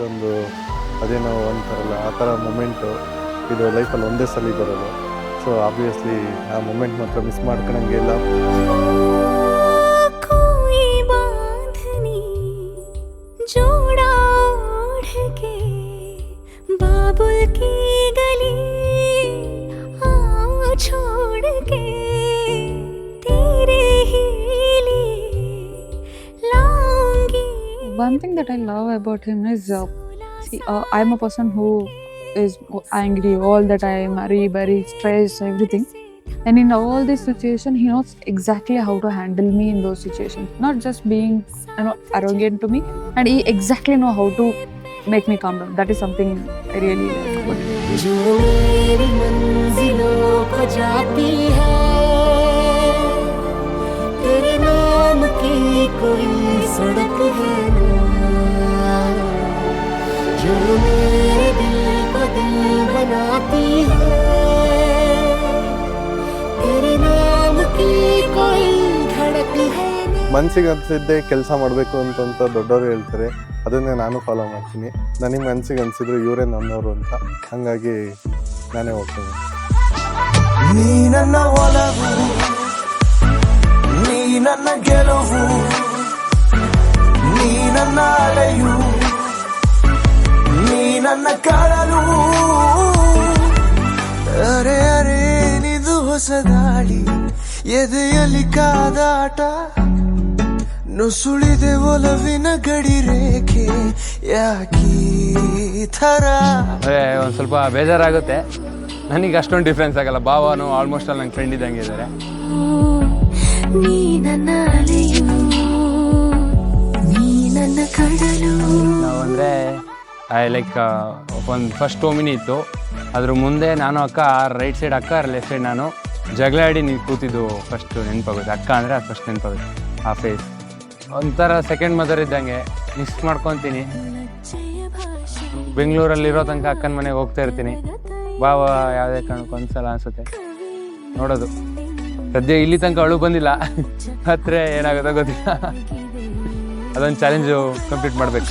ಇದೊಂದು ಅದೇನೋ ಅಂತಾರಲ್ಲ ಆ ಥರ ಮೂಮೆಂಟು ಇದು ಲೈಫಲ್ಲಿ ಒಂದೇ ಸಲ ಬರೋದು. ಸೊ ಆಬ್ವಿಯಸ್ಲಿ ಆ ಮೂಮೆಂಟ್ ಮಾತ್ರ miss ಮಾಡ್ಕೊಳಂಗಿಲ್ಲ. One thing that I love about him is, I'm a person who is angry all the time, very stressed, everything. And in all this situation, he knows exactly how to handle me in those situations. Not just being, arrogant to me, and he exactly know how to make me calm down. That is something I really like about him. जो मेरी मंजिलों को जाती है, तेरे नाम की कोई सड़क है ना, जो मेरे दिल को दिल बनाती है, तेरे नाम की कोई धड़क है ना. ಮನ್ಸಿಗೆ ಅನಿಸಿದ್ದೆ ಕೆಲಸ ಮಾಡಬೇಕು ಅಂತ ದೊಡ್ಡವರು ಹೇಳ್ತಾರೆ, ಅದನ್ನೇ ನಾನು ಫಾಲೋ ಮಾಡ್ತೀನಿ. ನನಗೆ ಮನ್ಸಿಗೆ ಅನಿಸಿದ್ರು ಇವರೇ ನನ್ನವರು ಅಂತ, ಹಾಗಾಗಿ ನಾನೇ ಹೋಗ್ತೀನಿ. ನೀ ನನ್ನ ಒಲವು, ನೀ ನನ್ನ ಗೆಲುವು, ನೀ ನನ್ನ ಅಲೆಯು, ನೀ ನನ್ನ ಕಡಲು. ಅರೆ ಅರೆ ನಿದು ಹೊಸ ದಾಳಿ, ಎದೆಯಲ್ಲಿ ಕಾದಾಟ, ನುಸುಳಿದೆ ಒಲವಿನ ಗಡಿ ರೇಖೆ, ಯಾಕೀ ಥರ. ಒಂದು ಸ್ವಲ್ಪ ಬೇಜಾರಾಗುತ್ತೆ. ನನಗೆ ಅಷ್ಟೊಂದು ಡಿಫ್ರೆನ್ಸ್ ಆಗಲ್ಲ. ಭಾವನು ಆಲ್ಮೋಸ್ಟ್ ಅಲ್ಲಿ ನಂಗೆ ಫ್ರೆಂಡ್ ಇದ್ದಂಗೆ ಇದ್ದಾರೆ. ನಾವು ಅಂದರೆ ಲೈಕ್ ಒಂದು ಫಸ್ಟ್ ಓಮಿನಿ ಇತ್ತು, ಅದ್ರ ಮುಂದೆ ನಾನು ಅಕ್ಕ, ರೈಟ್ ಸೈಡ್ ಅಕ್ಕ, ಲೆಫ್ಟ್ ಸೈಡ್ ನಾನು ಜಗಳ ಆಡಿ ನೀವು ಕೂತಿದ್ದು ಫಸ್ಟ್ ನೆನಪಾಗುತ್ತೆ. ಅಕ್ಕ ಅಂದರೆ ಅದು ಫಸ್ಟ್ ನೆನಪಾಗುತ್ತೆ. ಆ ಫೇಸ್ ಒಂಥರ ಸೆಕೆಂಡ್ ಮದರ್ ಇದ್ದಂಗೆ ಮಿಸ್ ಮಾಡ್ಕೊತೀನಿ. ಬೆಂಗಳೂರಲ್ಲಿರೋ ತನಕ ಅಕ್ಕನ ಮನೆಗೆ ಹೋಗ್ತಾ ಇರ್ತೀನಿ. ಭಾವ ಯಾವುದೇ ಕಾರಣಕ್ಕೂ ಒಂದ್ಸಲ ಅನಿಸುತ್ತೆ ನೋಡೋದು. ಸದ್ಯ ಇಲ್ಲಿ ತನಕ ಅವಳು ಬಂದಿಲ್ಲ, ಹತ್ರ ಏನಾಗುತ್ತೋ ಗೊತ್ತಿಲ್ಲ. ಅದೊಂದು ಚಾಲೆಂಜು ಕಂಪ್ಲೀಟ್ ಮಾಡಬೇಕು.